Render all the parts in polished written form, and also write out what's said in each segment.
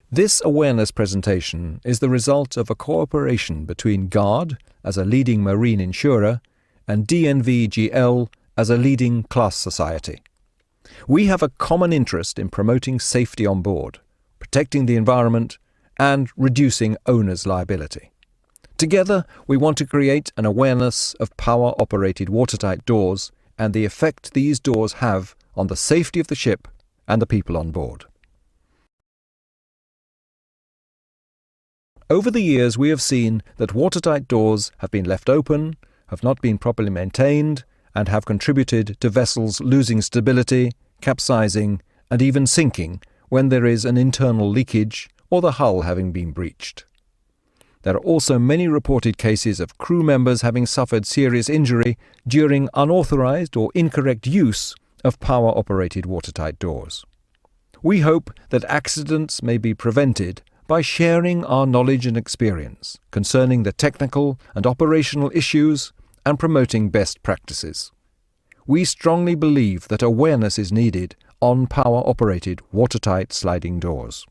This awareness presentation is the result of a cooperation between GARD as a leading marine insurer and DNV-GL as a leading class society. We have a common interest in promoting safety on board, protecting the environment, and reducing owners' liability. Together, we want to create an awareness of power-operated watertight doors and the effect these doors have on the safety of the ship and the people on board. Over the years, we have seen that watertight doors have been left open, have not been properly maintained, and have contributed to vessels losing stability, capsizing, and even sinking when there is an internal leakage or the hull having been breached. There are also many reported cases of crew members having suffered serious injury during unauthorized or incorrect use of power-operated watertight doors. We hope that accidents may be prevented by sharing our knowledge and experience concerning the technical and operational issues and promoting best practices. We strongly believe that awareness is needed on power-operated watertight sliding doors.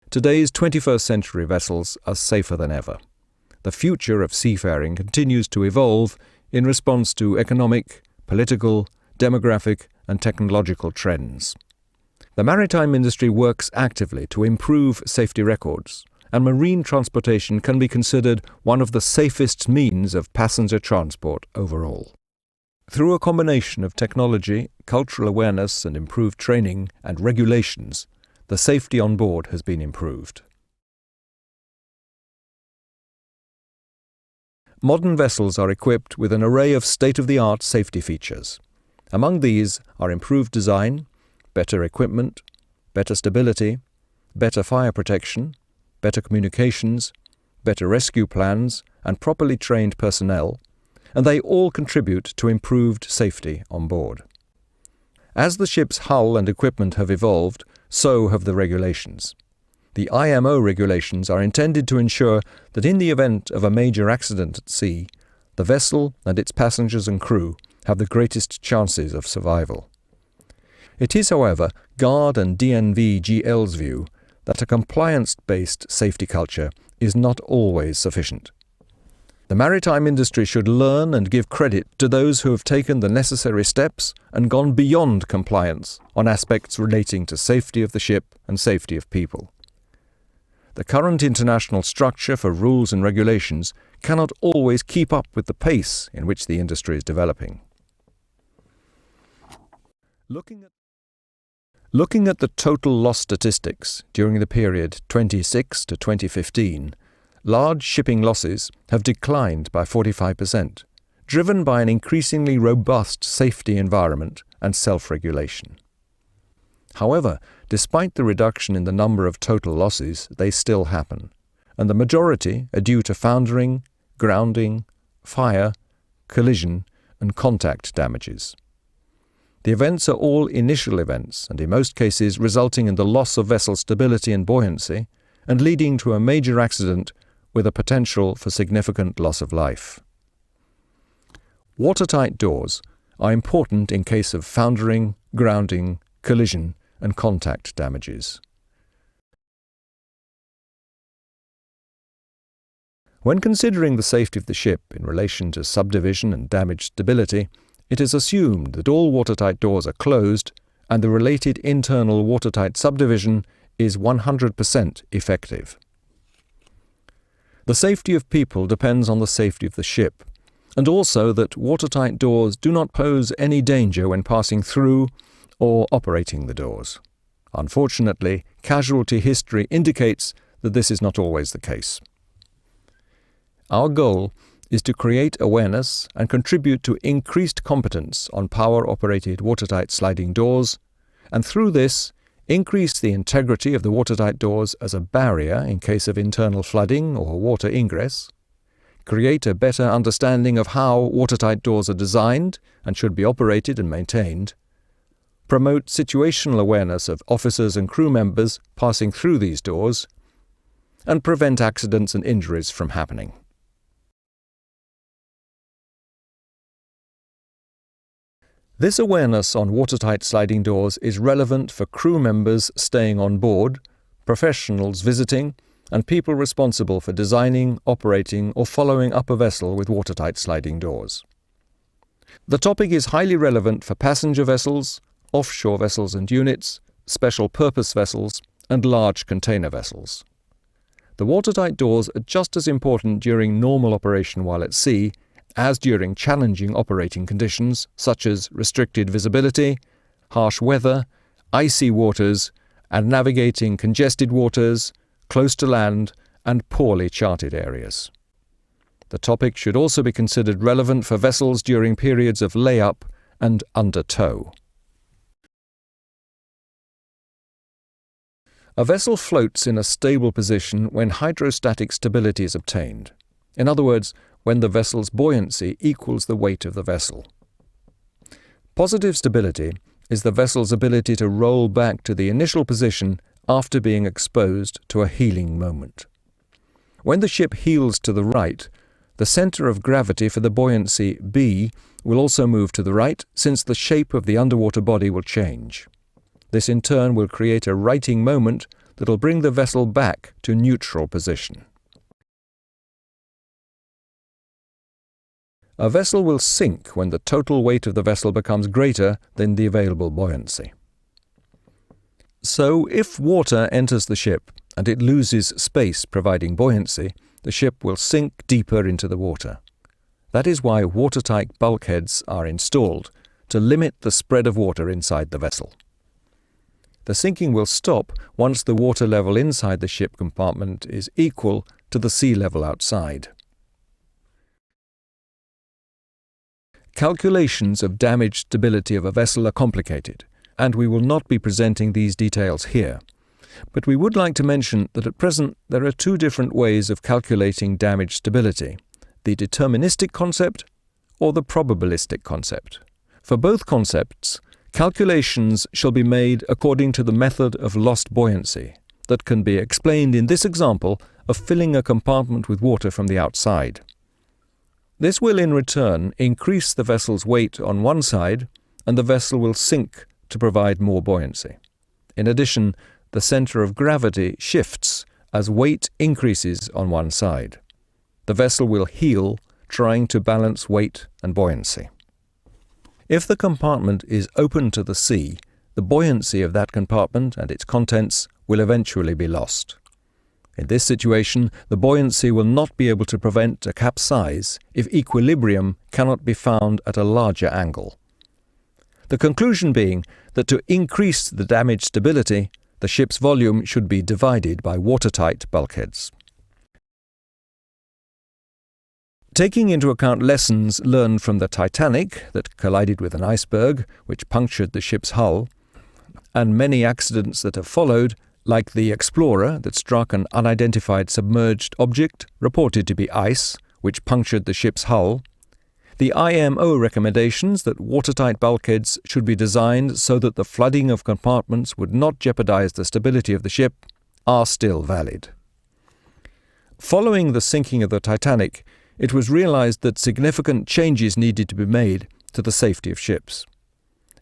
Today's 21st century vessels are safer than ever. The future of seafaring continues to evolve in response to economic, political, demographic, and technological trends. The maritime industry works actively to improve safety records, and marine transportation can be considered one of the safest means of passenger transport overall. Through a combination of technology, cultural awareness, and improved training and regulations, the safety on board has been improved. Modern vessels are equipped with an array of state-of-the-art safety features. Among these are improved design, better equipment, better stability, better fire protection, better communications, better rescue plans, and properly trained personnel, and they all contribute to improved safety on board. As the ship's hull and equipment have evolved, so have the regulations. The IMO regulations are intended to ensure that in the event of a major accident at sea, the vessel and its passengers and crew have the greatest chances of survival. It is, however, GARD and DNV-GL's view that a compliance-based safety culture is not always sufficient. The maritime industry should learn and give credit to those who have taken the necessary steps and gone beyond compliance on aspects relating to safety of the ship and safety of people. The current international structure for rules and regulations cannot always keep up with the pace in which the industry is developing. Looking at the total loss statistics during the period 2006 to 2015, large shipping losses have declined by 45%, driven by an increasingly robust safety environment and self-regulation. However, despite the reduction in the number of total losses, they still happen, and the majority are due to foundering, grounding, fire, collision, and contact damages. The events are all initial events, and in most cases resulting in the loss of vessel stability and buoyancy, and leading to a major accident with a potential for significant loss of life. Watertight doors are important in case of foundering, grounding, collision, and contact damages. When considering the safety of the ship in relation to subdivision and damaged stability, it is assumed that all watertight doors are closed and the related internal watertight subdivision is 100% effective. The safety of people depends on the safety of the ship, and also that watertight doors do not pose any danger when passing through or operating the doors. Unfortunately, casualty history indicates that this is not always the case. Our goal is to create awareness and contribute to increased competence on power-operated watertight sliding doors, and through this, increase the integrity of the watertight doors as a barrier in case of internal flooding or water ingress, create a better understanding of how watertight doors are designed and should be operated and maintained, promote situational awareness of officers and crew members passing through these doors, and prevent accidents and injuries from happening. This awareness on watertight sliding doors is relevant for crew members staying on board, professionals visiting, and people responsible for designing, operating, or following up a vessel with watertight sliding doors. The topic is highly relevant for passenger vessels, offshore vessels and units, special purpose vessels, and large container vessels. The watertight doors are just as important during normal operation while at sea as during challenging operating conditions such as restricted visibility, harsh weather, icy waters, and navigating congested waters, close to land, and poorly charted areas. The topic should also be considered relevant for vessels during periods of lay-up and under tow. A vessel floats in a stable position when hydrostatic stability is obtained. In other words, when the vessel's buoyancy equals the weight of the vessel. Positive stability is the vessel's ability to roll back to the initial position after being exposed to a heeling moment. When the ship heels to the right, the centre of gravity for the buoyancy B will also move to the right, since the shape of the underwater body will change. This in turn will create a righting moment that will bring the vessel back to neutral position. A vessel will sink when the total weight of the vessel becomes greater than the available buoyancy. So, if water enters the ship and it loses space providing buoyancy, the ship will sink deeper into the water. That is why watertight bulkheads are installed, to limit the spread of water inside the vessel. The sinking will stop once the water level inside the ship compartment is equal to the sea level outside. Calculations of damage stability of a vessel are complicated, and we will not be presenting these details here. But we would like to mention that at present there are two different ways of calculating damage stability: the deterministic concept or the probabilistic concept. For both concepts, calculations shall be made according to the method of lost buoyancy that can be explained in this example of filling a compartment with water from the outside. This will in return increase the vessel's weight on one side, and the vessel will sink to provide more buoyancy. In addition, the centre of gravity shifts as weight increases on one side. The vessel will heel, trying to balance weight and buoyancy. If the compartment is open to the sea, the buoyancy of that compartment and its contents will eventually be lost. In this situation, the buoyancy will not be able to prevent a capsize if equilibrium cannot be found at a larger angle. The conclusion being that to increase the damage stability, the ship's volume should be divided by watertight bulkheads. Taking into account lessons learned from the Titanic that collided with an iceberg, which punctured the ship's hull, and many accidents that have followed, like the Explorer that struck an unidentified submerged object reported to be ice, which punctured the ship's hull, the IMO recommendations that watertight bulkheads should be designed so that the flooding of compartments would not jeopardize the stability of the ship are still valid. Following the sinking of the Titanic, it was realized that significant changes needed to be made to the safety of ships.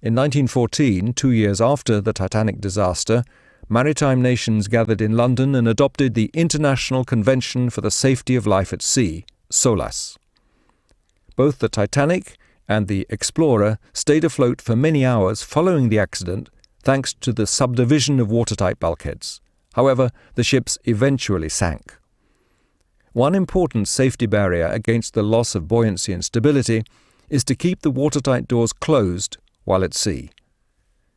In 1914, 2 years after the Titanic disaster, maritime nations gathered in London and adopted the International Convention for the Safety of Life at Sea, SOLAS. Both the Titanic and the Explorer stayed afloat for many hours following the accident thanks to the subdivision of watertight bulkheads. However, the ships eventually sank. One important safety barrier against the loss of buoyancy and stability is to keep the watertight doors closed while at sea.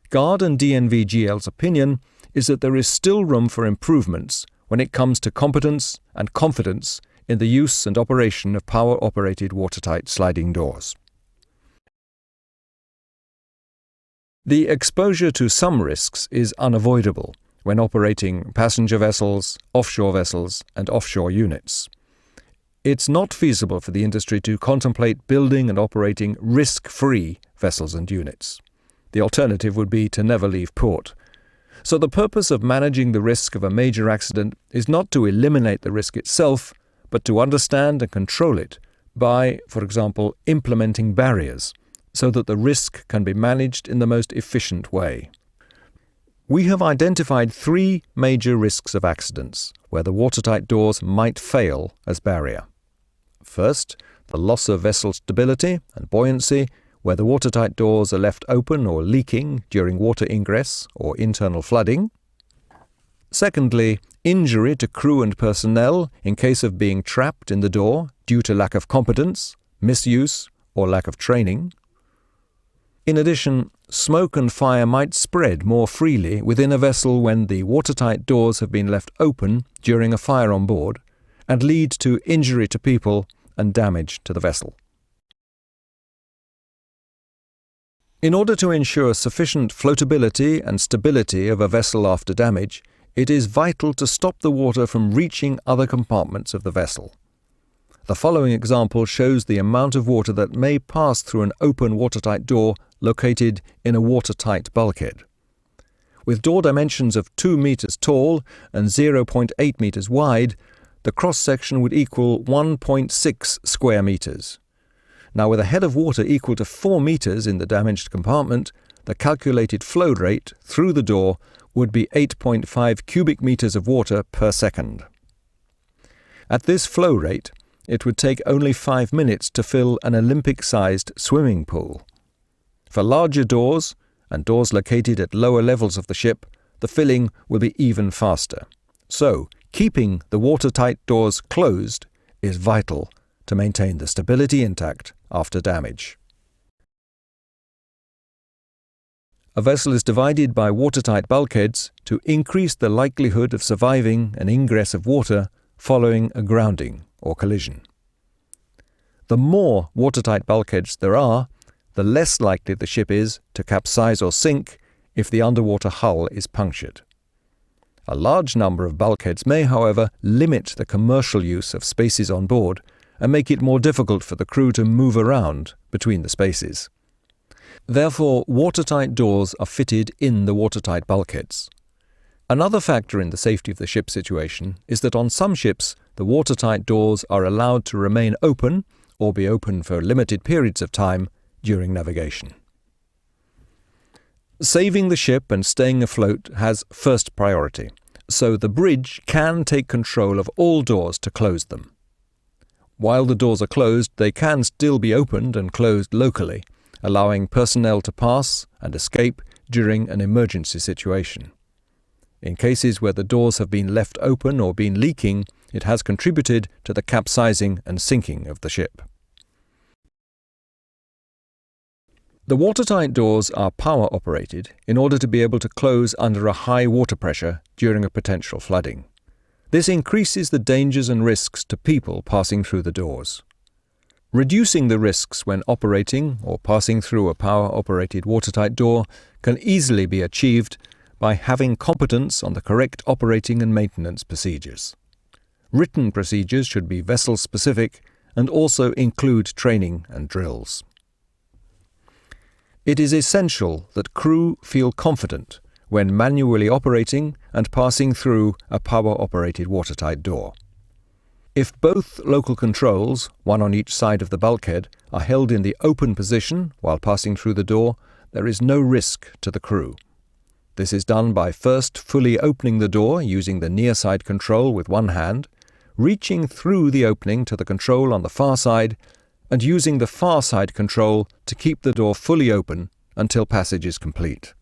GARD and DNVGL's opinion is that there is still room for improvements when it comes to competence and confidence in the use and operation of power-operated watertight sliding doors. The exposure to some risks is unavoidable when operating passenger vessels, offshore vessels, and offshore units. It's not feasible for the industry to contemplate building and operating risk-free vessels and units. The alternative would be to never leave port. So the purpose of managing the risk of a major accident is not to eliminate the risk itself, but to understand and control it by, for example, implementing barriers, so that the risk can be managed in the most efficient way. We have identified 3 major risks of accidents where the watertight doors might fail as barrier. First, the loss of vessel stability and buoyancy where the watertight doors are left open or leaking during water ingress or internal flooding. Secondly, injury to crew and personnel in case of being trapped in the door due to lack of competence, misuse, or lack of training. In addition, smoke and fire might spread more freely within a vessel when the watertight doors have been left open during a fire on board and lead to injury to people and damage to the vessel. In order to ensure sufficient floatability and stability of a vessel after damage, it is vital to stop the water from reaching other compartments of the vessel. The following example shows the amount of water that may pass through an open watertight door located in a watertight bulkhead. With door dimensions of 2 meters tall and 0.8 meters wide, the cross-section would equal 1.6 square meters. Now, with a head of water equal to 4 meters in the damaged compartment, the calculated flow rate through the door would be 8.5 cubic meters of water per second. At this flow rate, it would take only 5 minutes to fill an Olympic-sized swimming pool. For larger doors, and doors located at lower levels of the ship, the filling will be even faster. So, keeping the watertight doors closed is vital to maintain the stability intact after damage. A vessel is divided by watertight bulkheads to increase the likelihood of surviving an ingress of water following a grounding or collision. The more watertight bulkheads there are, the less likely the ship is to capsize or sink if the underwater hull is punctured. A large number of bulkheads may, however, limit the commercial use of spaces on board and make it more difficult for the crew to move around between the spaces. Therefore, watertight doors are fitted in the watertight bulkheads. Another factor in the safety of the ship situation is that on some ships, the watertight doors are allowed to remain open or be open for limited periods of time during navigation. Saving the ship and staying afloat has first priority, so the bridge can take control of all doors to close them. While the doors are closed, they can still be opened and closed locally, allowing personnel to pass and escape during an emergency situation. In cases where the doors have been left open or been leaking, it has contributed to the capsizing and sinking of the ship. The watertight doors are power-operated in order to be able to close under a high water pressure during a potential flooding. This increases the dangers and risks to people passing through the doors. Reducing the risks when operating or passing through a power-operated watertight door can easily be achieved by having competence on the correct operating and maintenance procedures. Written procedures should be vessel-specific and also include training and drills. It is essential that crew feel confident when manually operating and passing through a power-operated watertight door. If both local controls, one on each side of the bulkhead, are held in the open position while passing through the door, there is no risk to the crew. This is done by first fully opening the door using the near side control with one hand, reaching through the opening to the control on the far side, and using the far side control to keep the door fully open until passage is complete.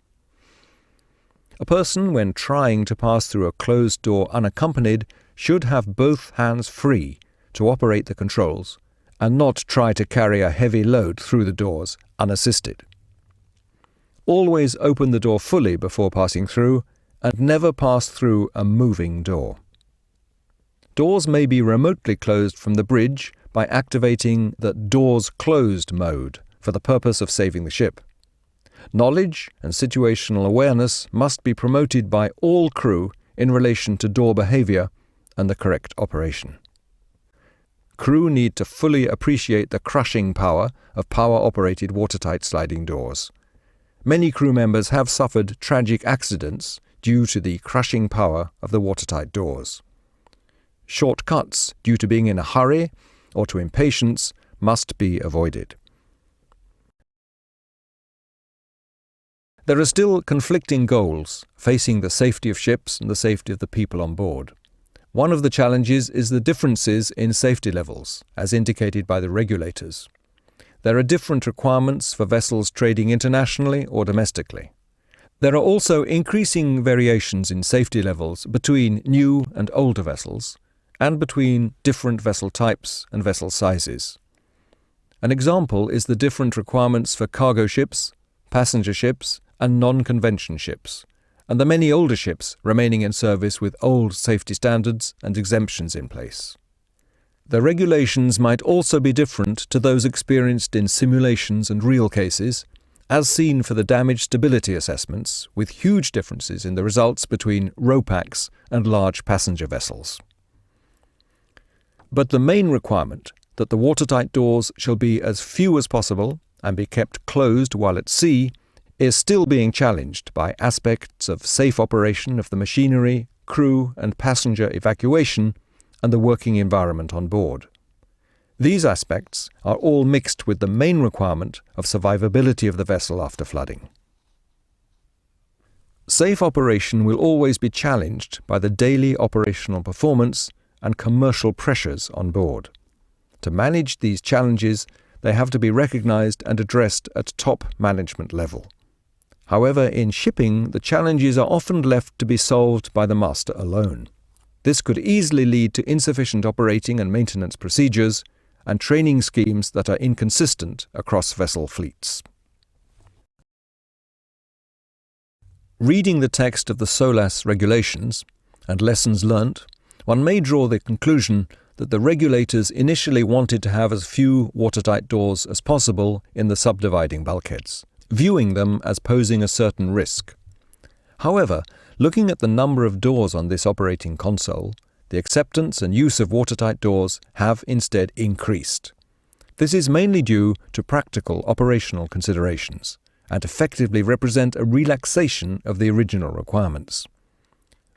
A person, when trying to pass through a closed door unaccompanied, should have both hands free to operate the controls and not try to carry a heavy load through the doors unassisted. Always open the door fully before passing through and never pass through a moving door. Doors may be remotely closed from the bridge by activating the Doors Closed mode for the purpose of saving the ship. Knowledge and situational awareness must be promoted by all crew in relation to door behavior and the correct operation. Crew need to fully appreciate the crushing power of power-operated watertight sliding doors. Many crew members have suffered tragic accidents due to the crushing power of the watertight doors. Shortcuts due to being in a hurry or to impatience must be avoided. There are still conflicting goals facing the safety of ships and the safety of the people on board. One of the challenges is the differences in safety levels, as indicated by the regulators. There are different requirements for vessels trading internationally or domestically. There are also increasing variations in safety levels between new and older vessels, and between different vessel types and vessel sizes. An example is the different requirements for cargo ships, passenger ships, and non-convention ships, and the many older ships remaining in service with old safety standards and exemptions in place. The regulations might also be different to those experienced in simulations and real cases, as seen for the damage stability assessments, with huge differences in the results between RoPax and large passenger vessels. But the main requirement, that the watertight doors shall be as few as possible and be kept closed while at sea, is still being challenged by aspects of safe operation of the machinery, crew and passenger evacuation, and the working environment on board. These aspects are all mixed with the main requirement of survivability of the vessel after flooding. Safe operation will always be challenged by the daily operational performance and commercial pressures on board. To manage these challenges, they have to be recognized and addressed at top management level. However, in shipping, the challenges are often left to be solved by the master alone. This could easily lead to insufficient operating and maintenance procedures and training schemes that are inconsistent across vessel fleets. Reading the text of the SOLAS regulations and lessons learnt, one may draw the conclusion that the regulators initially wanted to have as few watertight doors as possible in the subdividing bulkheads, viewing them as posing a certain risk. However, looking at the number of doors on this operating console, the acceptance and use of watertight doors have instead increased. This is mainly due to practical operational considerations and effectively represent a relaxation of the original requirements.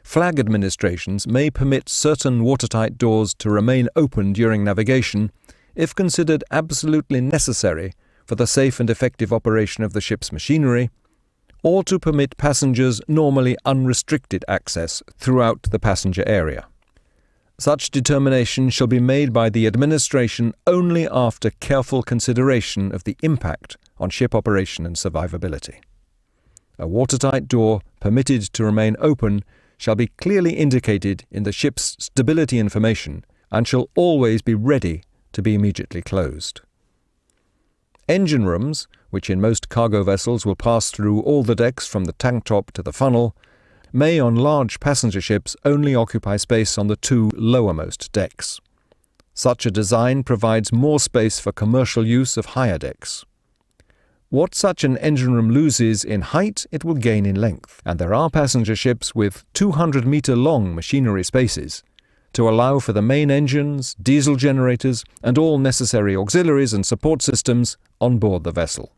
Flag administrations may permit certain watertight doors to remain open during navigation if considered absolutely necessary for the safe and effective operation of the ship's machinery, or to permit passengers normally unrestricted access throughout the passenger area. Such determination shall be made by the administration only after careful consideration of the impact on ship operation and survivability. A watertight door permitted to remain open shall be clearly indicated in the ship's stability information and shall always be ready to be immediately closed. Engine rooms, which in most cargo vessels will pass through all the decks from the tank top to the funnel, may on large passenger ships only occupy space on the two lowermost decks. Such a design provides more space for commercial use of higher decks. What such an engine room loses in height, it will gain in length, and there are passenger ships with 200-metre-long machinery spaces to allow for the main engines, diesel generators, and all necessary auxiliaries and support systems on board the vessel.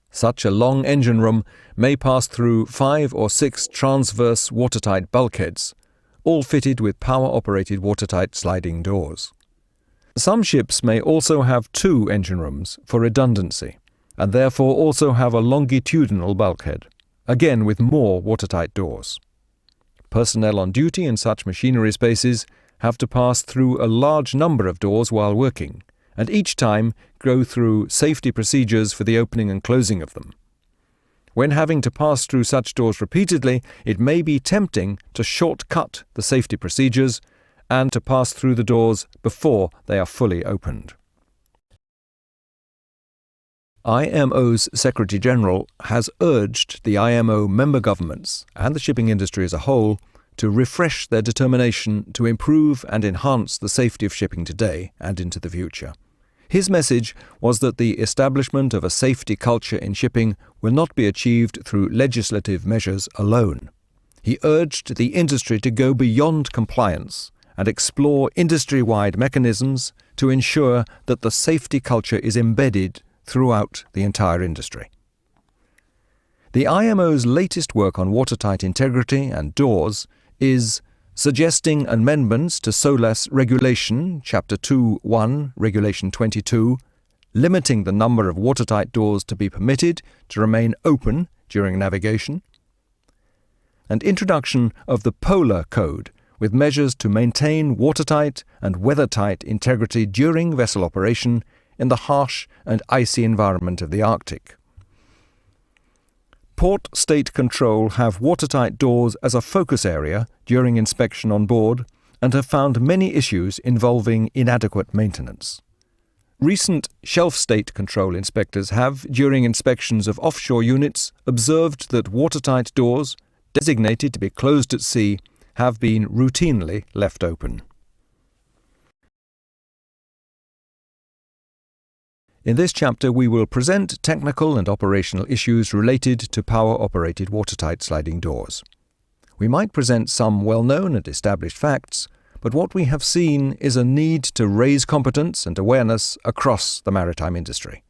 Such a long engine room may pass through 5 or 6 transverse watertight bulkheads, all fitted with power-operated watertight sliding doors. Some ships may also have 2 engine rooms for redundancy, and therefore also have a longitudinal bulkhead, again with more watertight doors. Personnel on duty in such machinery spaces have to pass through a large number of doors while working, and each time go through safety procedures for the opening and closing of them. When having to pass through such doors repeatedly, it may be tempting to shortcut the safety procedures and to pass through the doors before they are fully opened. IMO's Secretary-General has urged the IMO member governments and the shipping industry as a whole to refresh their determination to improve and enhance the safety of shipping today and into the future. His message was that the establishment of a safety culture in shipping will not be achieved through legislative measures alone. He urged the industry to go beyond compliance and explore industry-wide mechanisms to ensure that the safety culture is embedded throughout the entire industry. The IMO's latest work on watertight integrity and doors is suggesting amendments to SOLAS Regulation Chapter 2.1, Regulation 22, limiting the number of watertight doors to be permitted to remain open during navigation, and introduction of the Polar Code with measures to maintain watertight and weathertight integrity during vessel operation in the harsh and icy environment of the Arctic. Port State Control have watertight doors as a focus area during inspection on board and have found many issues involving inadequate maintenance. Recent Shelf State Control inspectors have, during inspections of offshore units, observed that watertight doors, designated to be closed at sea, have been routinely left open. In this chapter we will present technical and operational issues related to power-operated watertight sliding doors. We might present some well-known and established facts, but what we have seen is a need to raise competence and awareness across the maritime industry.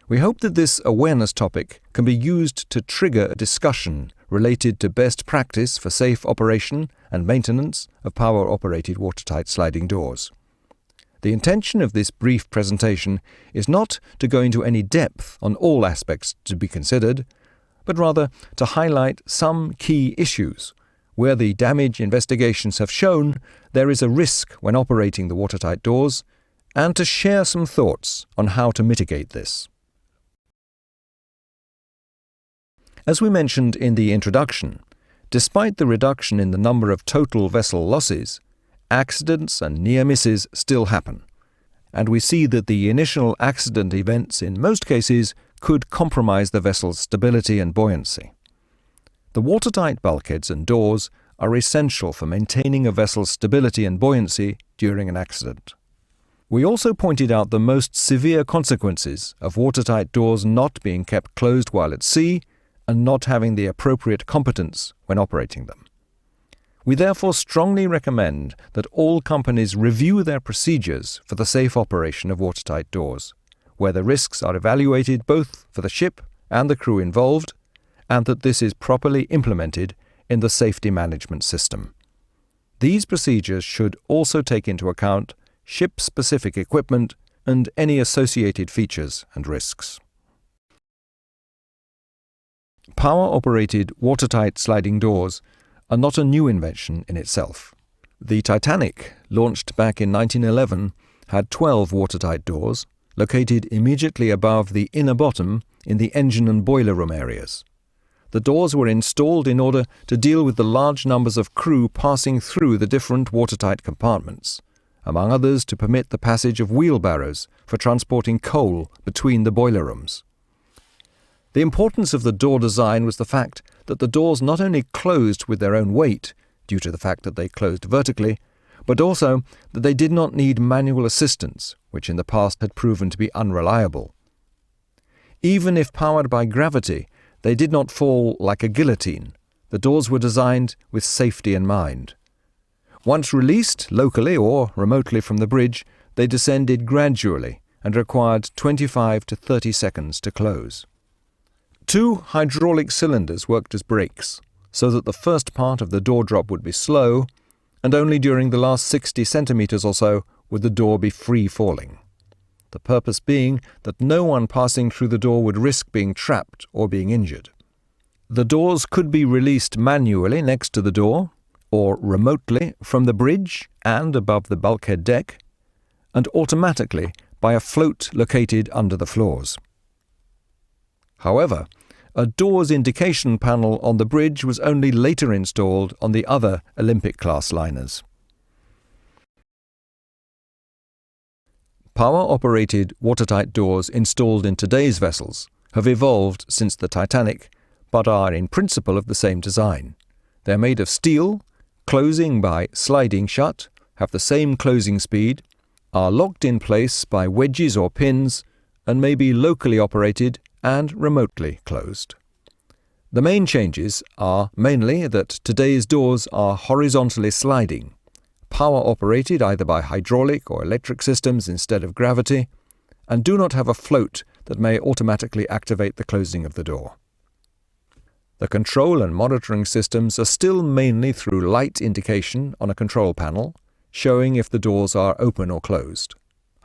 We hope that this awareness topic can be used to trigger a discussion related to best practice for safe operation and maintenance of power-operated watertight sliding doors. The intention of this brief presentation is not to go into any depth on all aspects to be considered, but rather to highlight some key issues where the damage investigations have shown there is a risk when operating the watertight doors, and to share some thoughts on how to mitigate this. As we mentioned in the introduction, despite the reduction in the number of total vessel losses, accidents and near misses still happen, and we see that the initial accident events in most cases could compromise the vessel's stability and buoyancy. The watertight bulkheads and doors are essential for maintaining a vessel's stability and buoyancy during an accident. We also pointed out the most severe consequences of watertight doors not being kept closed while at sea and not having the appropriate competence when operating them. We therefore strongly recommend that all companies review their procedures for the safe operation of watertight doors, where the risks are evaluated both for the ship and the crew involved, and that this is properly implemented in the safety management system. These procedures should also take into account ship-specific equipment and any associated features and risks. Power-operated watertight sliding doors are not a new invention in itself. The Titanic, launched back in 1911, had 12 watertight doors located immediately above the inner bottom in the engine and boiler room areas. The doors were installed in order to deal with the large numbers of crew passing through the different watertight compartments, among others to permit the passage of wheelbarrows for transporting coal between the boiler rooms. The importance of the door design was the fact that the doors not only closed with their own weight, due to the fact that they closed vertically, but also that they did not need manual assistance, which in the past had proven to be unreliable. Even if powered by gravity, they did not fall like a guillotine. The doors were designed with safety in mind. Once released locally or remotely from the bridge, they descended gradually and required 25 to 30 seconds to close. 2 hydraulic cylinders worked as brakes, so that the first part of the door drop would be slow, and only during the last 60 centimeters or so would the door be free falling. The purpose being that no one passing through the door would risk being trapped or being injured. The doors could be released manually next to the door, or remotely from the bridge and above the bulkhead deck, and automatically by a float located under the floors. However, a door's indication panel on the bridge was only later installed on the other Olympic-class liners. Power-operated watertight doors installed in today's vessels have evolved since the Titanic, but are in principle of the same design. They are made of steel, closing by sliding shut, have the same closing speed, are locked in place by wedges or pins, and may be locally operated and remotely closed. The main changes are mainly that today's doors are horizontally sliding, power-operated either by hydraulic or electric systems instead of gravity, and do not have a float that may automatically activate the closing of the door. The control and monitoring systems are still mainly through light indication on a control panel, showing if the doors are open or closed.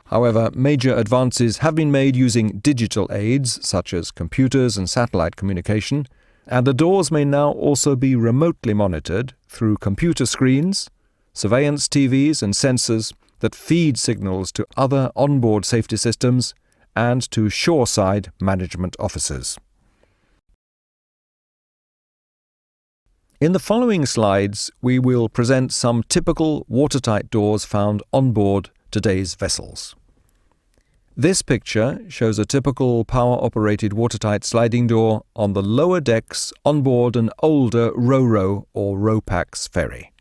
However, major advances have been made using digital aids such as computers and satellite communication, and the doors may now also be remotely monitored through computer screens, surveillance TVs and sensors that feed signals to other onboard safety systems and to shoreside management officers. In the following slides, we will present some typical watertight doors found on board today's vessels. This picture shows a typical power-operated watertight sliding door on the lower decks on board an older Ro-Ro or Ro-Pax ferry.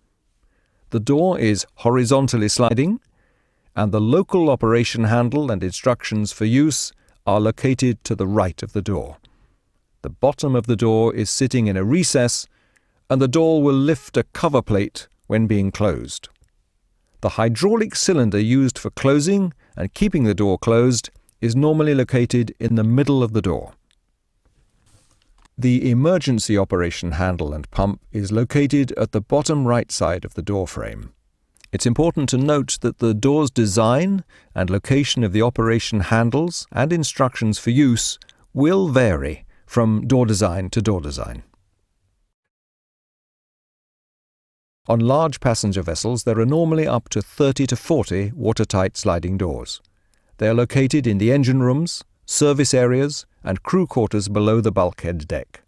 The door is horizontally sliding, and the local operation handle and instructions for use are located to the right of the door. The bottom of the door is sitting in a recess, and the door will lift a cover plate when being closed. The hydraulic cylinder used for closing and keeping the door closed is normally located in the middle of the door. The emergency operation handle and pump is located at the bottom right side of the door frame. It's important to note that the door's design and location of the operation handles and instructions for use will vary from door design to door design. On large passenger vessels, there are normally up to 30 to 40 watertight sliding doors. They are located in the engine rooms, service areas, and crew quarters below the bulkhead deck.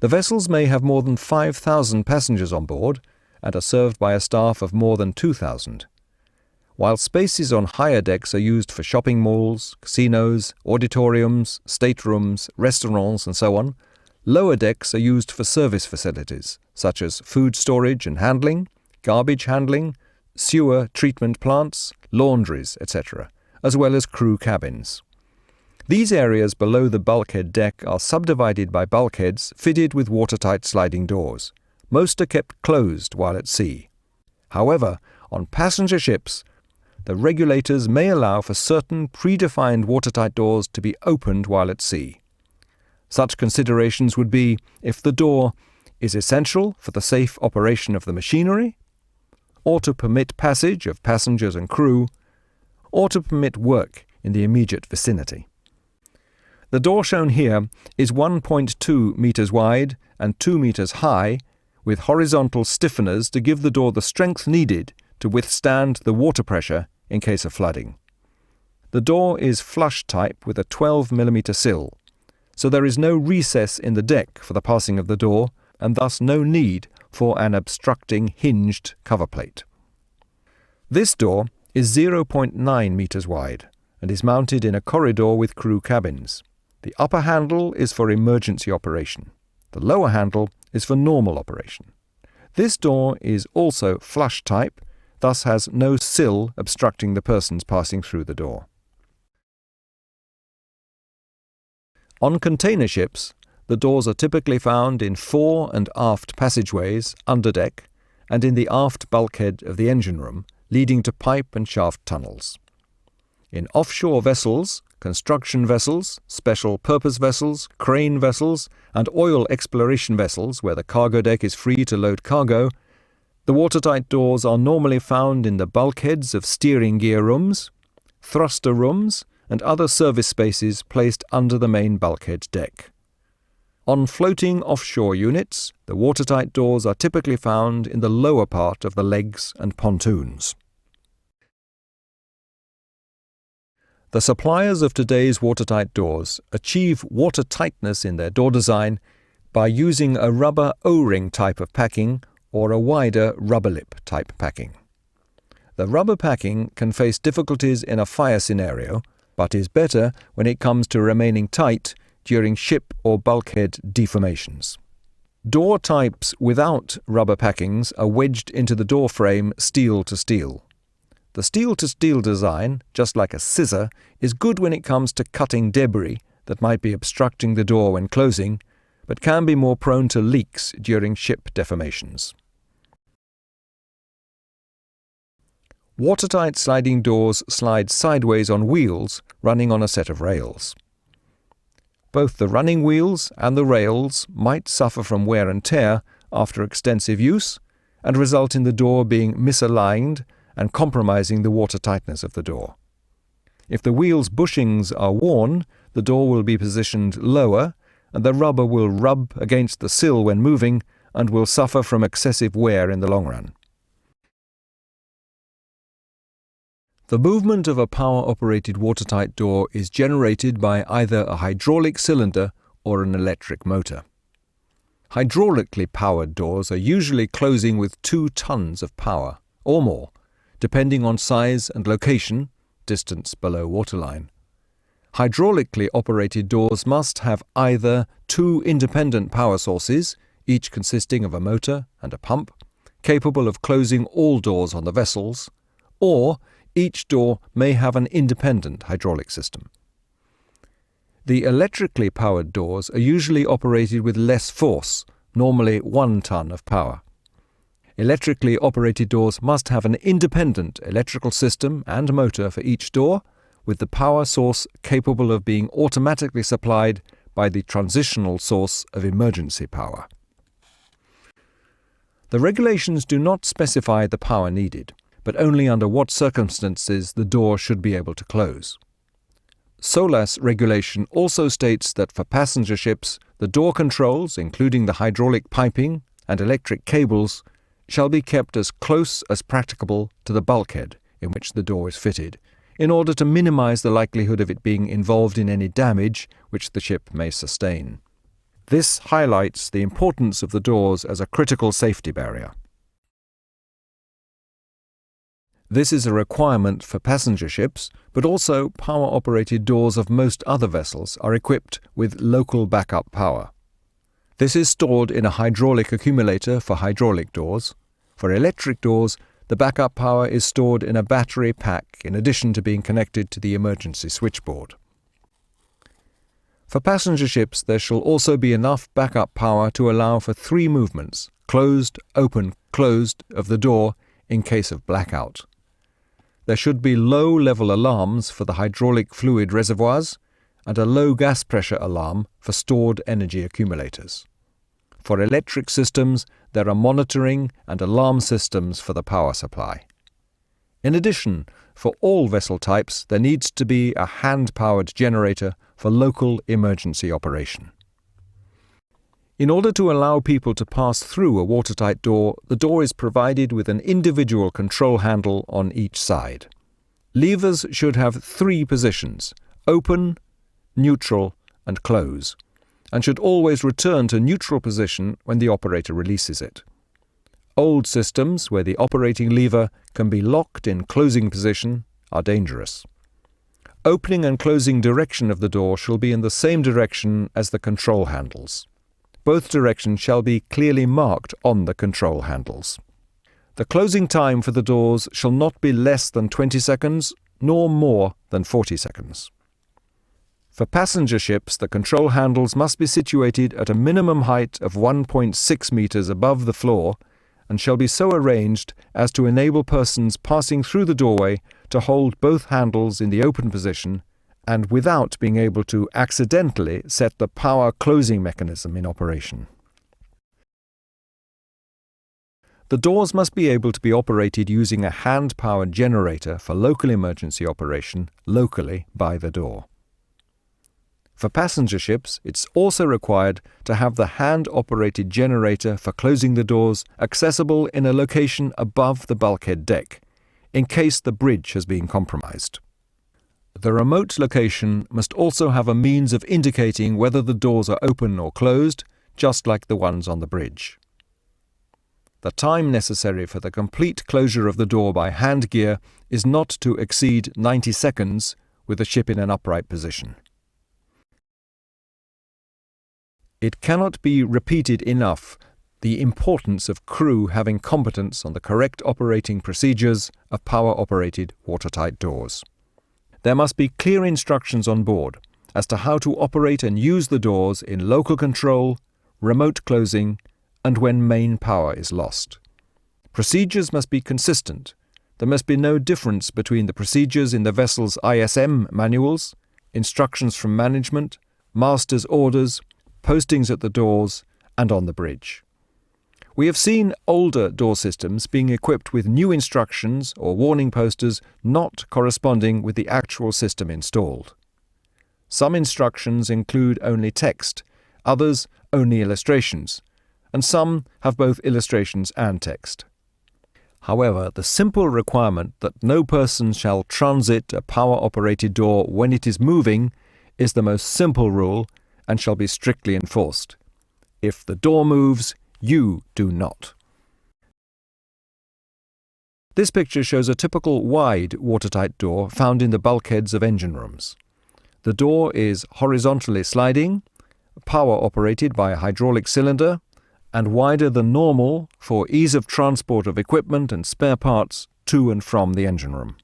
The vessels may have more than 5,000 passengers on board and are served by a staff of more than 2,000. While spaces on higher decks are used for shopping malls, casinos, auditoriums, staterooms, restaurants, and so on, lower decks are used for service facilities, such as food storage and handling, garbage handling, sewer treatment plants, laundries, etc., as well as crew cabins. These areas below the bulkhead deck are subdivided by bulkheads fitted with watertight sliding doors. Most are kept closed while at sea. However, on passenger ships, the regulators may allow for certain predefined watertight doors to be opened while at sea. Such considerations would be if the door is essential for the safe operation of the machinery, or to permit passage of passengers and crew, or to permit work in the immediate vicinity. The door shown here is 1.2 meters wide and 2 meters high, with horizontal stiffeners to give the door the strength needed to withstand the water pressure in case of flooding. The door is flush type with a 12 mm sill, so there is no recess in the deck for the passing of the door, and thus no need for an obstructing hinged cover plate. This door is 0.9 meters wide and is mounted in a corridor with crew cabins. The upper handle is for emergency operation. The lower handle is for normal operation. This door is also flush type, thus has no sill obstructing the persons passing through the door. On container ships, the doors are typically found in fore and aft passageways under deck and in the aft bulkhead of the engine room, leading to pipe and shaft tunnels. In offshore vessels, construction vessels, special purpose vessels, crane vessels, and oil exploration vessels where the cargo deck is free to load cargo, the watertight doors are normally found in the bulkheads of steering gear rooms, thruster rooms, and other service spaces placed under the main bulkhead deck. On floating offshore units, the watertight doors are typically found in the lower part of the legs and pontoons. The suppliers of today's watertight doors achieve watertightness in their door design by using a rubber O-ring type of packing or a wider rubber lip type packing. The rubber packing can face difficulties in a fire scenario, but is better when it comes to remaining tight during ship or bulkhead deformations. Door types without rubber packings are wedged into the door frame steel to steel. The steel-to-steel design, just like a scissor, is good when it comes to cutting debris that might be obstructing the door when closing, but can be more prone to leaks during ship deformations. Watertight sliding doors slide sideways on wheels running on a set of rails. Both the running wheels and the rails might suffer from wear and tear after extensive use and result in the door being misaligned and compromising the watertightness of the door. If the wheel's bushings are worn, the door will be positioned lower, and the rubber will rub against the sill when moving and will suffer from excessive wear in the long run. The movement of a power-operated watertight door is generated by either a hydraulic cylinder or an electric motor. Hydraulically powered doors are usually closing with 2 tons of power, or more, depending on size and location, distance below waterline. Hydraulically operated doors must have either 2 independent power sources, each consisting of a motor and a pump, capable of closing all doors on the vessels, or each door may have an independent hydraulic system. The electrically powered doors are usually operated with less force, normally 1 ton of power. Electrically operated doors must have an independent electrical system and motor for each door, with the power source capable of being automatically supplied by the transitional source of emergency power. The regulations do not specify the power needed, but only under what circumstances the door should be able to close. SOLAS regulation also states that for passenger ships, the door controls, including the hydraulic piping and electric cables, shall be kept as close as practicable to the bulkhead in which the door is fitted, in order to minimize the likelihood of it being involved in any damage which the ship may sustain. This highlights the importance of the doors as a critical safety barrier. This is a requirement for passenger ships, but also power-operated doors of most other vessels are equipped with local backup power. This is stored in a hydraulic accumulator for hydraulic doors. For electric doors, the backup power is stored in a battery pack in addition to being connected to the emergency switchboard. For passenger ships, there shall also be enough backup power to allow for 3 movements, closed, open, closed, of the door in case of blackout. There should be low-level alarms for the hydraulic fluid reservoirs and a low gas pressure alarm for stored energy accumulators. For electric systems, there are monitoring and alarm systems for the power supply. In addition, for all vessel types, there needs to be a hand-powered generator for local emergency operation. In order to allow people to pass through a watertight door, the door is provided with an individual control handle on each side. Levers should have 3 positions: open, neutral, and close, and should always return to neutral position when the operator releases it. Old systems, where the operating lever can be locked in closing position, are dangerous. Opening and closing direction of the door shall be in the same direction as the control handles. Both directions shall be clearly marked on the control handles. The closing time for the doors shall not be less than 20 seconds, nor more than 40 seconds. For passenger ships, the control handles must be situated at a minimum height of 1.6 meters above the floor and shall be so arranged as to enable persons passing through the doorway to hold both handles in the open position and without being able to accidentally set the power closing mechanism in operation. The doors must be able to be operated using a hand-powered generator for local emergency operation locally by the door. For passenger ships, it's also required to have the hand-operated generator for closing the doors accessible in a location above the bulkhead deck, in case the bridge has been compromised. The remote location must also have a means of indicating whether the doors are open or closed, just like the ones on the bridge. The time necessary for the complete closure of the door by hand gear is not to exceed 90 seconds with the ship in an upright position. It cannot be repeated enough the importance of crew having competence on the correct operating procedures of power-operated watertight doors. There must be clear instructions on board as to how to operate and use the doors in local control, remote closing, and when main power is lost. Procedures must be consistent. There must be no difference between the procedures in the vessel's ISM manuals, instructions from management, master's orders, postings at the doors, and on the bridge. We have seen older door systems being equipped with new instructions or warning posters not corresponding with the actual system installed. Some instructions include only text, others only illustrations, and some have both illustrations and text. However, the simple requirement that no person shall transit a power-operated door when it is moving is the most simple rule and shall be strictly enforced. If the door moves, you do not. This picture shows a typical wide watertight door found in the bulkheads of engine rooms. The door is horizontally sliding, power-operated by a hydraulic cylinder, and wider than normal for ease of transport of equipment and spare parts to and from the engine room.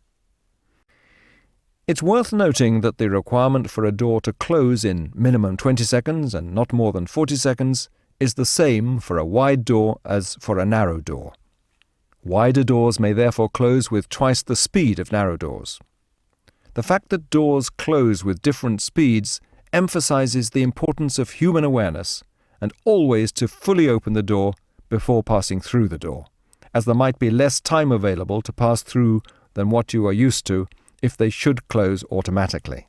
It's worth noting that the requirement for a door to close in minimum 20 seconds and not more than 40 seconds is the same for a wide door as for a narrow door. Wider doors may therefore close with twice the speed of narrow doors. The fact that doors close with different speeds emphasizes the importance of human awareness and always to fully open the door before passing through the door, as there might be less time available to pass through than what you are used to if they should close automatically.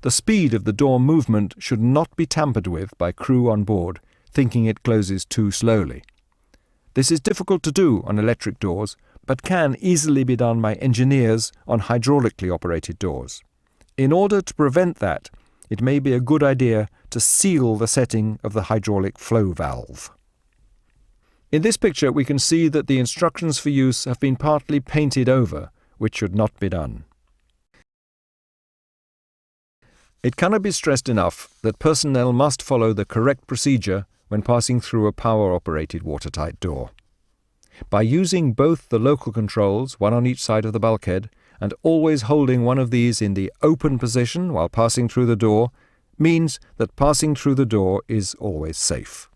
The speed of the door movement should not be tampered with by crew on board, thinking it closes too slowly. This is difficult to do on electric doors, but can easily be done by engineers on hydraulically operated doors. In order to prevent that, it may be a good idea to seal the setting of the hydraulic flow valve. In this picture we can see that the instructions for use have been partly painted over, which should not be done. It cannot be stressed enough that personnel must follow the correct procedure when passing through a power-operated watertight door. By using both the local controls, one on each side of the bulkhead, and always holding one of these in the open position while passing through the door, means that passing through the door is always safe.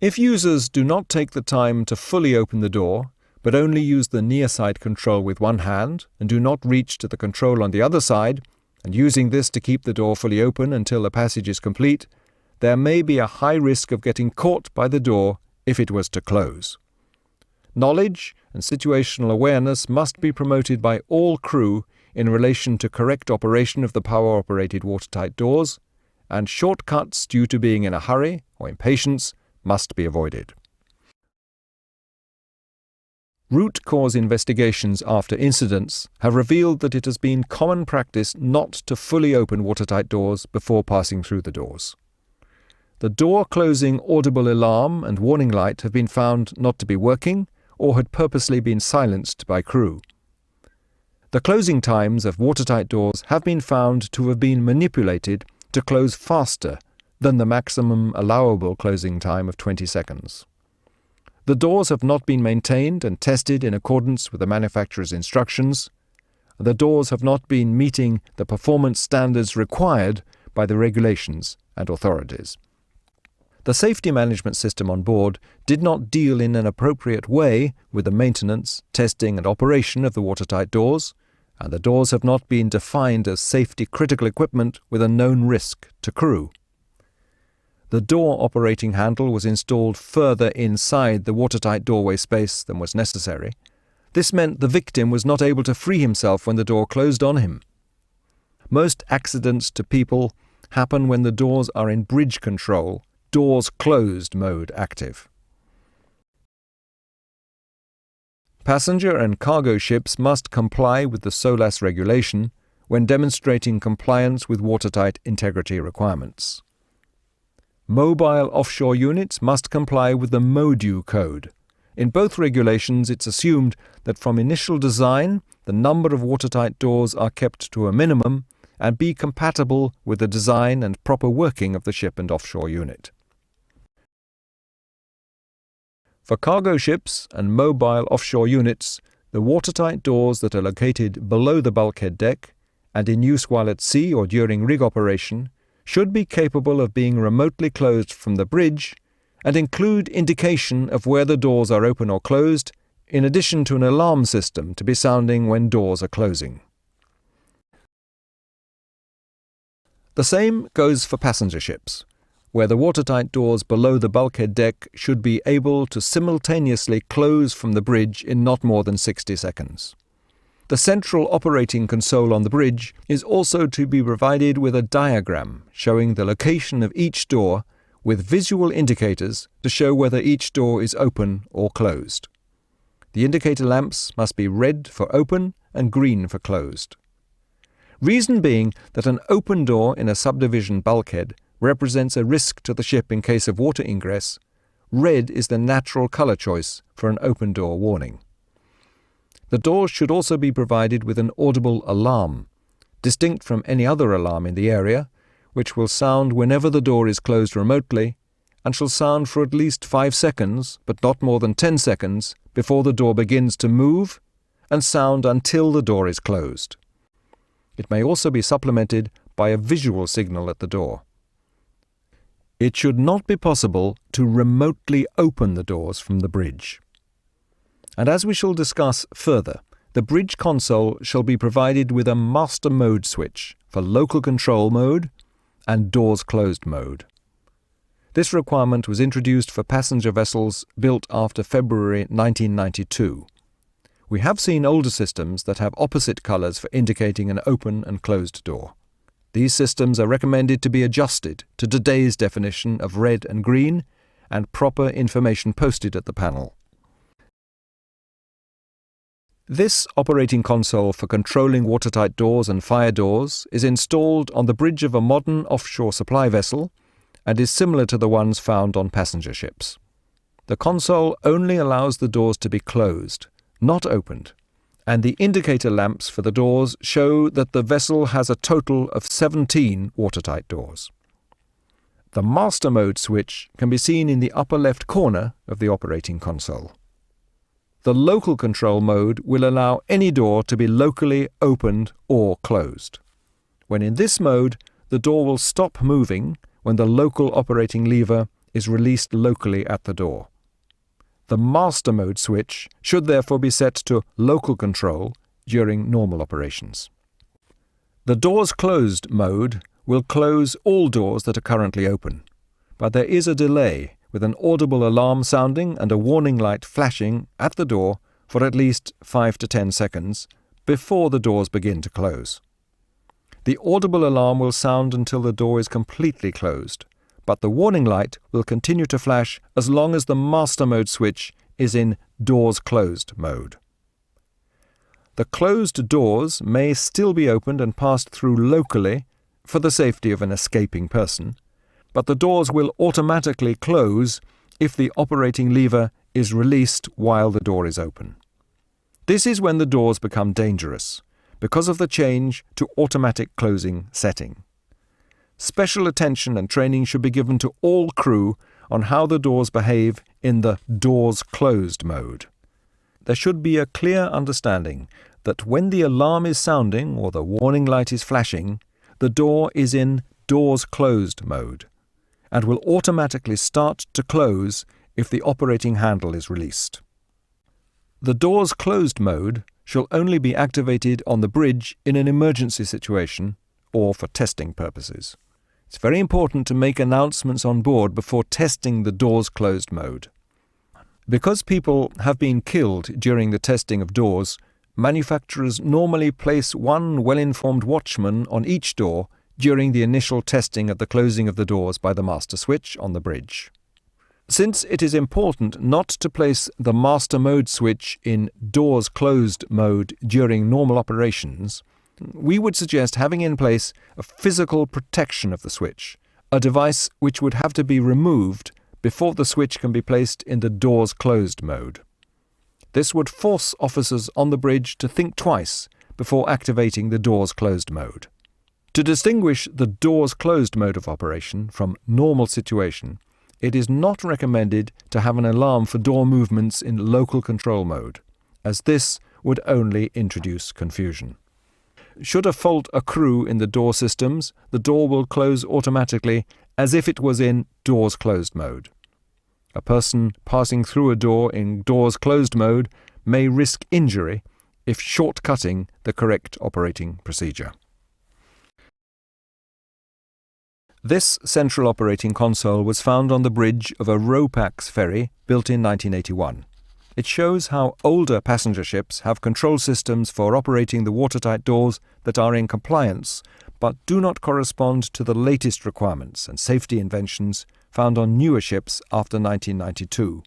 If users do not take the time to fully open the door, but only use the near side control with one hand and do not reach to the control on the other side, and using this to keep the door fully open until the passage is complete, there may be a high risk of getting caught by the door if it was to close. Knowledge and situational awareness must be promoted by all crew in relation to correct operation of the power-operated watertight doors, and shortcuts due to being in a hurry or impatience must be avoided. Root cause investigations after incidents have revealed that it has been common practice not to fully open watertight doors before passing through the doors. The door-closing audible alarm and warning light have been found not to be working or had purposely been silenced by crew. The closing times of watertight doors have been found to have been manipulated to close faster than the maximum allowable closing time of 20 seconds. The doors have not been maintained and tested in accordance with the manufacturer's instructions. The doors have not been meeting the performance standards required by the regulations and authorities. The safety management system on board did not deal in an appropriate way with the maintenance, testing and operation of the watertight doors, and the doors have not been defined as safety-critical equipment with a known risk to crew. The door operating handle was installed further inside the watertight doorway space than was necessary. This meant the victim was not able to free himself when the door closed on him. Most accidents to people happen when the doors are in bridge control, doors closed mode active. Passenger and cargo ships must comply with the SOLAS regulation when demonstrating compliance with watertight integrity requirements. Mobile offshore units must comply with the MODU code. In both regulations, it's assumed that from initial design, the number of watertight doors are kept to a minimum and be compatible with the design and proper working of the ship and offshore unit. For cargo ships and mobile offshore units, the watertight doors that are located below the bulkhead deck and in use while at sea or during rig operation should be capable of being remotely closed from the bridge and include indication of where the doors are open or closed, in addition to an alarm system to be sounding when doors are closing. The same goes for passenger ships. where the watertight doors below the bulkhead deck should be able to simultaneously close from the bridge in not more than 60 seconds. The central operating console on the bridge is also to be provided with a diagram showing the location of each door with visual indicators to show whether each door is open or closed. The indicator lamps must be red for open and green for closed. Reason being that an open door in a subdivision bulkhead represents a risk to the ship in case of water ingress. Red is the natural colour choice for an open door warning. The doors should also be provided with an audible alarm, distinct from any other alarm in the area, which will sound whenever the door is closed remotely and shall sound for at least 5 seconds, but not more than 10 seconds, before the door begins to move and sound until the door is closed. It may also be supplemented by a visual signal at the door. It should not be possible to remotely open the doors from the bridge. And as we shall discuss further, the bridge console shall be provided with a master mode switch for local control mode and doors closed mode. This requirement was introduced for passenger vessels built after February 1992. We have seen older systems that have opposite colours for indicating an open and closed door. These systems are recommended to be adjusted to today's definition of red and green and proper information posted at the panel. This operating console for controlling watertight doors and fire doors is installed on the bridge of a modern offshore supply vessel and is similar to the ones found on passenger ships. The console only allows the doors to be closed, not opened, and the indicator lamps for the doors show that the vessel has a total of 17 watertight doors. The master mode switch can be seen in the upper left corner of the operating console. The local control mode will allow any door to be locally opened or closed. When in this mode, the door will stop moving when the local operating lever is released locally at the door. The master mode switch should therefore be set to local control during normal operations. The doors closed mode will close all doors that are currently open, but there is a delay with an audible alarm sounding and a warning light flashing at the door for at least 5 to 10 seconds before the doors begin to close. The audible alarm will sound until the door is completely closed, but the warning light will continue to flash as long as the master mode switch is in doors closed mode. The closed doors may still be opened and passed through locally for the safety of an escaping person, but the doors will automatically close if the operating lever is released while the door is open. This is when the doors become dangerous, because of the change to automatic closing setting. Special attention and training should be given to all crew on how the doors behave in the doors closed mode. There should be a clear understanding that when the alarm is sounding or the warning light is flashing, the door is in doors closed mode and will automatically start to close if the operating handle is released. The doors closed mode shall only be activated on the bridge in an emergency situation or for testing purposes. It's very important to make announcements on board before testing the doors closed mode. Because people have been killed during the testing of doors, manufacturers normally place one well-informed watchman on each door during the initial testing at the closing of the doors by the master switch on the bridge. Since it is important not to place the master mode switch in doors closed mode during normal operations, we would suggest having in place a physical protection of the switch, a device which would have to be removed before the switch can be placed in the doors closed mode. This would force officers on the bridge to think twice before activating the doors closed mode. To distinguish the doors closed mode of operation from normal situation, it is not recommended to have an alarm for door movements in local control mode, as this would only introduce confusion. Should a fault accrue in the door systems, the door will close automatically as if it was in doors closed mode. A person passing through a door in doors closed mode may risk injury if shortcutting the correct operating procedure. This central operating console was found on the bridge of a Ro-Pax ferry built in 1981. It shows how older passenger ships have control systems for operating the watertight doors that are in compliance but do not correspond to the latest requirements and safety inventions found on newer ships after 1992.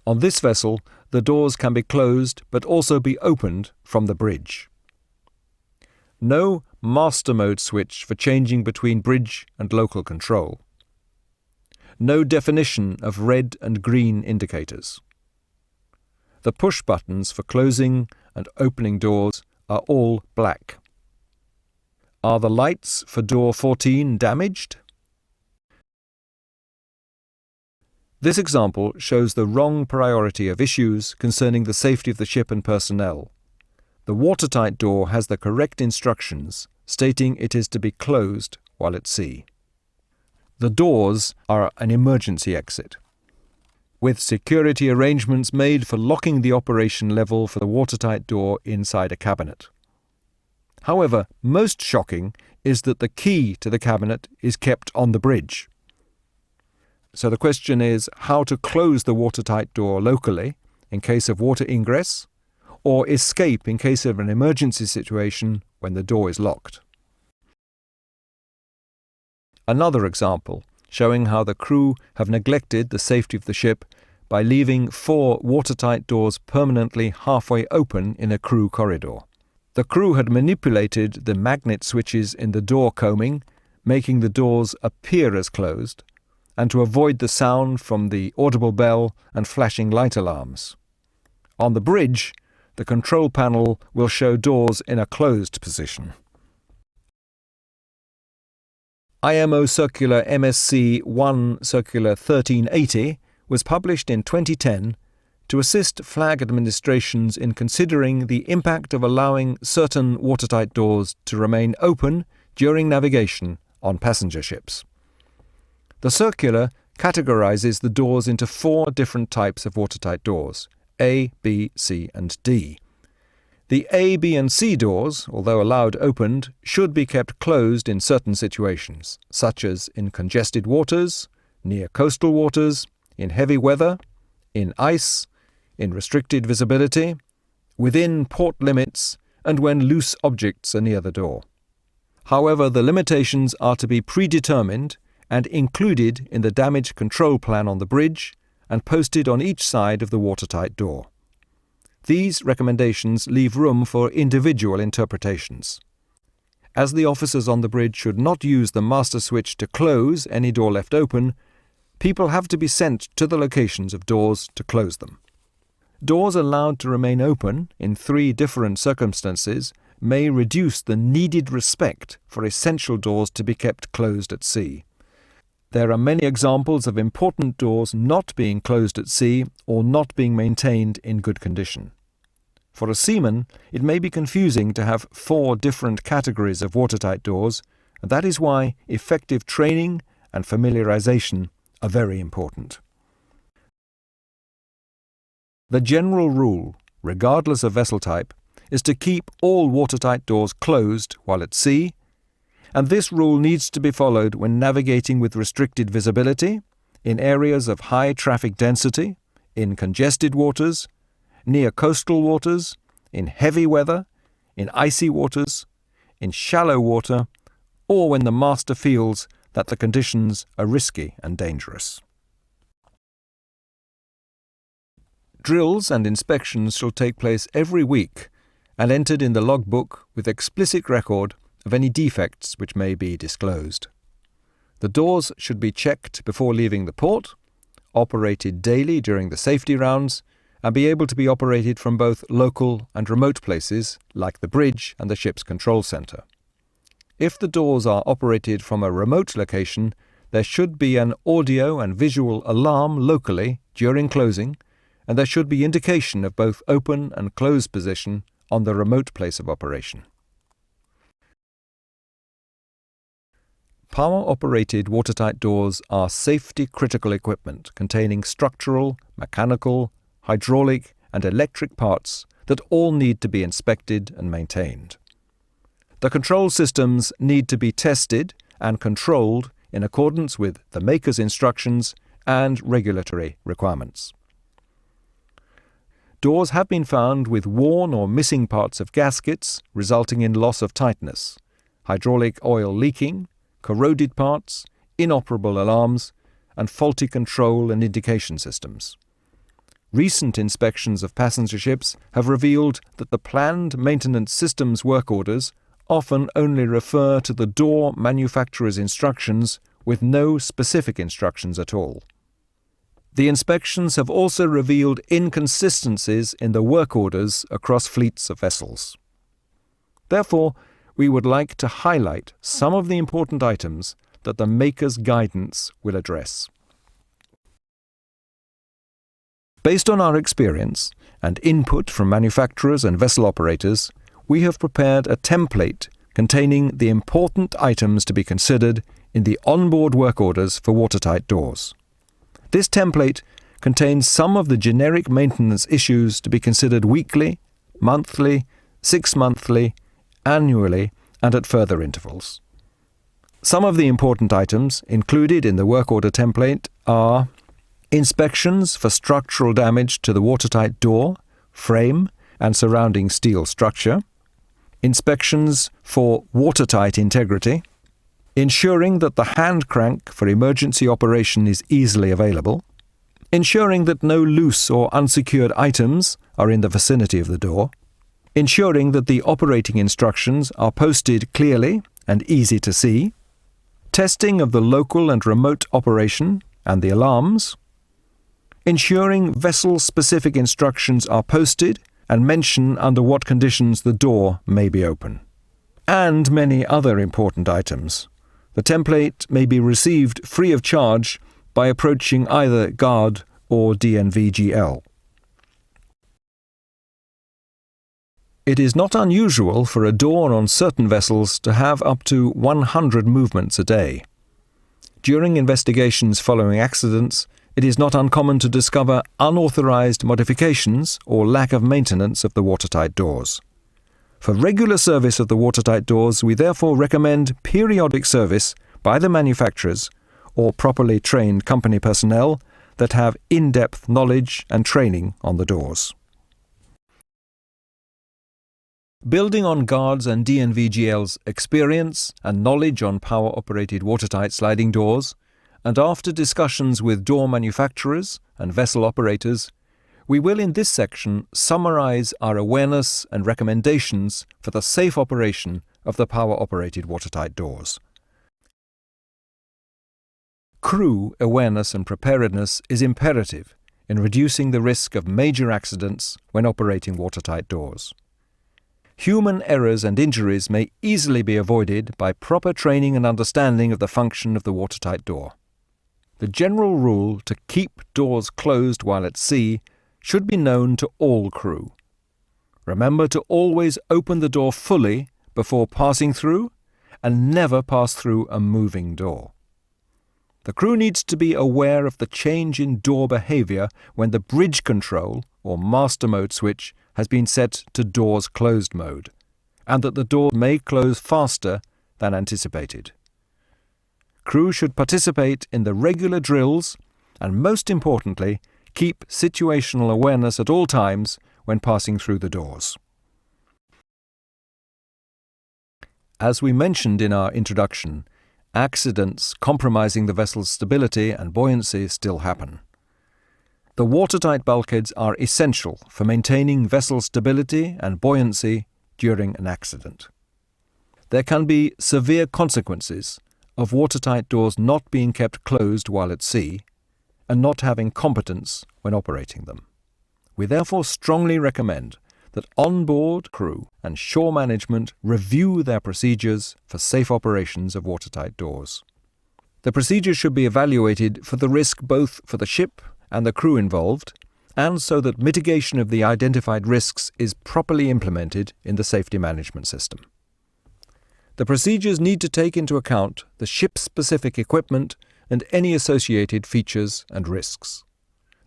On this vessel, the doors can be closed but also be opened from the bridge. No master mode switch for changing between bridge and local control. No definition of red and green indicators. The push buttons for closing and opening doors are all black. Are the lights for door 14 damaged? This example shows the wrong priority of issues concerning the safety of the ship and personnel. The watertight door has the correct instructions stating it is to be closed while at sea. The doors are an emergency exit, with security arrangements made for locking the operation level for the watertight door inside a cabinet. However, most shocking is that the key to the cabinet is kept on the bridge. So the question is how to close the watertight door locally in case of water ingress, or escape in case of an emergency situation when the door is locked. Another example showing how the crew have neglected the safety of the ship by leaving 4 watertight doors permanently halfway open in a crew corridor. The crew had manipulated the magnet switches in the door coaming, making the doors appear as closed, and to avoid the sound from the audible bell and flashing light alarms. On the bridge, the control panel will show doors in a closed position. IMO Circular MSC 1 Circular 1380 was published in 2010 to assist flag administrations in considering the impact of allowing certain watertight doors to remain open during navigation on passenger ships. The circular categorizes the doors into 4 different types of watertight doors: A, B, C, and D. The A, B, and C doors, although allowed opened, should be kept closed in certain situations, such as in congested waters, near coastal waters, in heavy weather, in ice, in restricted visibility, within port limits, and when loose objects are near the door. However, the limitations are to be predetermined and included in the damage control plan on the bridge and posted on each side of the watertight door. These recommendations leave room for individual interpretations. As the officers on the bridge should not use the master switch to close any door left open, people have to be sent to the locations of doors to close them. Doors allowed to remain open in 3 different circumstances may reduce the needed respect for essential doors to be kept closed at sea. There are many examples of important doors not being closed at sea or not being maintained in good condition. For a seaman, it may be confusing to have 4 different categories of watertight doors, and that is why effective training and familiarization are very important. The general rule, regardless of vessel type, is to keep all watertight doors closed while at sea, and this rule needs to be followed when navigating with restricted visibility, in areas of high traffic density, in congested waters, near coastal waters, in heavy weather, in icy waters, in shallow water, or when the master feels that the conditions are risky and dangerous. Drills and inspections shall take place every week and entered in the logbook with explicit record of any defects which may be disclosed. The doors should be checked before leaving the port, operated daily during the safety rounds, and be able to be operated from both local and remote places like the bridge and the ship's control center. If the doors are operated from a remote location, there should be an audio and visual alarm locally during closing, and there should be indication of both open and closed position on the remote place of operation. Power-operated watertight doors are safety-critical equipment containing structural, mechanical, hydraulic, and electric parts that all need to be inspected and maintained. The control systems need to be tested and controlled in accordance with the maker's instructions and regulatory requirements. Doors have been found with worn or missing parts of gaskets, resulting in loss of tightness, hydraulic oil leaking, corroded parts, inoperable alarms, and faulty control and indication systems. Recent inspections of passenger ships have revealed that the planned maintenance systems work orders often only refer to the door manufacturer's instructions with no specific instructions at all. The inspections have also revealed inconsistencies in the work orders across fleets of vessels. Therefore, we would like to highlight some of the important items that the maker's guidance will address. Based on our experience and input from manufacturers and vessel operators, we have prepared a template containing the important items to be considered in the onboard work orders for watertight doors. This template contains some of the generic maintenance issues to be considered weekly, monthly, 6-monthly, annually, and at further intervals. Some of the important items included in the work order template are inspections for structural damage to the watertight door, frame, and surrounding steel structure, inspections for watertight integrity, ensuring that the hand crank for emergency operation is easily available, ensuring that no loose or unsecured items are in the vicinity of the door, ensuring that the operating instructions are posted clearly and easy to see, testing of the local and remote operation and the alarms, ensuring vessel-specific instructions are posted and mention under what conditions the door may be open, and many other important items. The template may be received free of charge by approaching either GARD or DNVGL. It is not unusual for a door on certain vessels to have up to 100 movements a day. During investigations following accidents, it is not uncommon to discover unauthorized modifications or lack of maintenance of the watertight doors. For regular service of the watertight doors, we therefore recommend periodic service by the manufacturers or properly trained company personnel that have in-depth knowledge and training on the doors. Building on GARD's and DNVGL's experience and knowledge on power-operated watertight sliding doors, and after discussions with door manufacturers and vessel operators, we will in this section summarize our awareness and recommendations for the safe operation of the power-operated watertight doors. Crew awareness and preparedness is imperative in reducing the risk of major accidents when operating watertight doors. Human errors and injuries may easily be avoided by proper training and understanding of the function of the watertight door. The general rule to keep doors closed while at sea should be known to all crew. Remember to always open the door fully before passing through and never pass through a moving door. The crew needs to be aware of the change in door behavior when the bridge control or master mode switch has been set to doors closed mode, and that the door may close faster than anticipated. Crew should participate in the regular drills and, most importantly, keep situational awareness at all times when passing through the doors. As we mentioned in our introduction, accidents compromising the vessel's stability and buoyancy still happen. The watertight bulkheads are essential for maintaining vessel stability and buoyancy during an accident. There can be severe consequences of watertight doors not being kept closed while at sea and not having competence when operating them. We therefore strongly recommend that onboard crew and shore management review their procedures for safe operations of watertight doors. The procedures should be evaluated for the risk both for the ship and the crew involved, and so that mitigation of the identified risks is properly implemented in the safety management system. The procedures need to take into account the ship-specific equipment and any associated features and risks.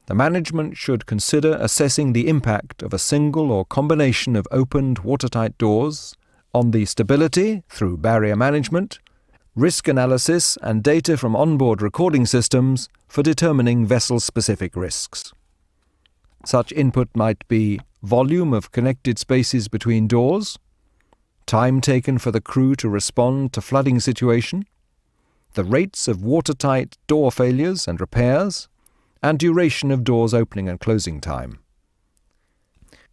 The management should consider assessing the impact of a single or combination of opened watertight doors on the stability through barrier management, risk analysis and data from onboard recording systems for determining vessel-specific risks. Such input might be volume of connected spaces between doors, time taken for the crew to respond to flooding situation, the rates of watertight door failures and repairs, and duration of doors opening and closing time.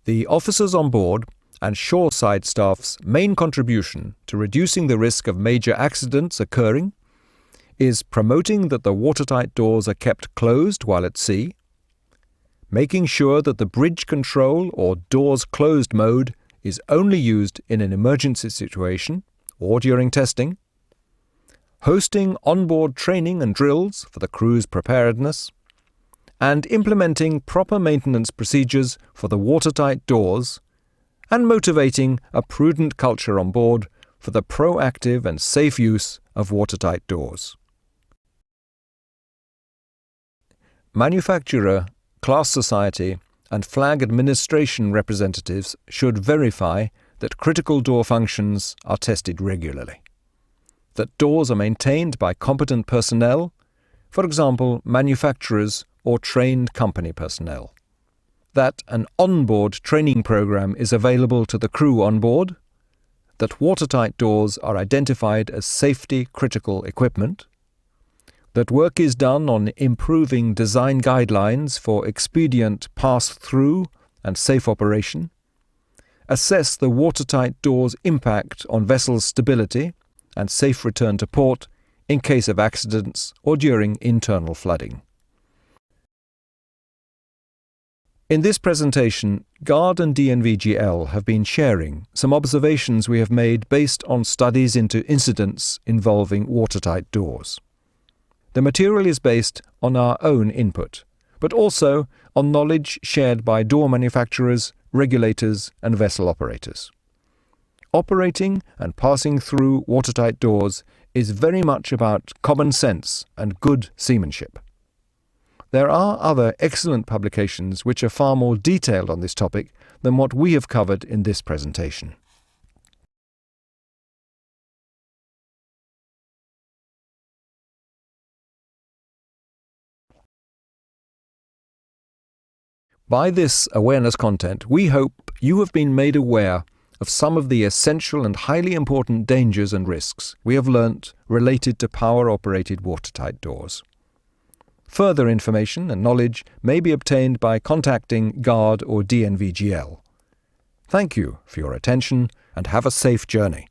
The officers on board and shoreside staff's main contribution to reducing the risk of major accidents occurring is promoting that the watertight doors are kept closed while at sea, making sure that the bridge control or doors closed mode is only used in an emergency situation or during testing, hosting onboard training and drills for the crew's preparedness, and implementing proper maintenance procedures for the watertight doors, and motivating a prudent culture on board for the proactive and safe use of watertight doors. Manufacturer, class society, and flag administration representatives should verify that critical door functions are tested regularly, that doors are maintained by competent personnel, for example, manufacturers or trained company personnel, that an onboard training program is available to the crew on board, that watertight doors are identified as safety-critical equipment, that work is done on improving design guidelines for expedient pass-through and safe operation, assess the watertight doors' impact on vessels' stability and safe return to port in case of accidents or during internal flooding. In this presentation, GARD and DNVGL have been sharing some observations we have made based on studies into incidents involving watertight doors. The material is based on our own input, but also on knowledge shared by door manufacturers, regulators, and vessel operators. Operating and passing through watertight doors is very much about common sense and good seamanship. There are other excellent publications which are far more detailed on this topic than what we have covered in this presentation. By this awareness content, we hope you have been made aware of some of the essential and highly important dangers and risks we have learnt related to power-operated watertight doors. Further information and knowledge may be obtained by contacting GARD or DNVGL. Thank you for your attention and have a safe journey.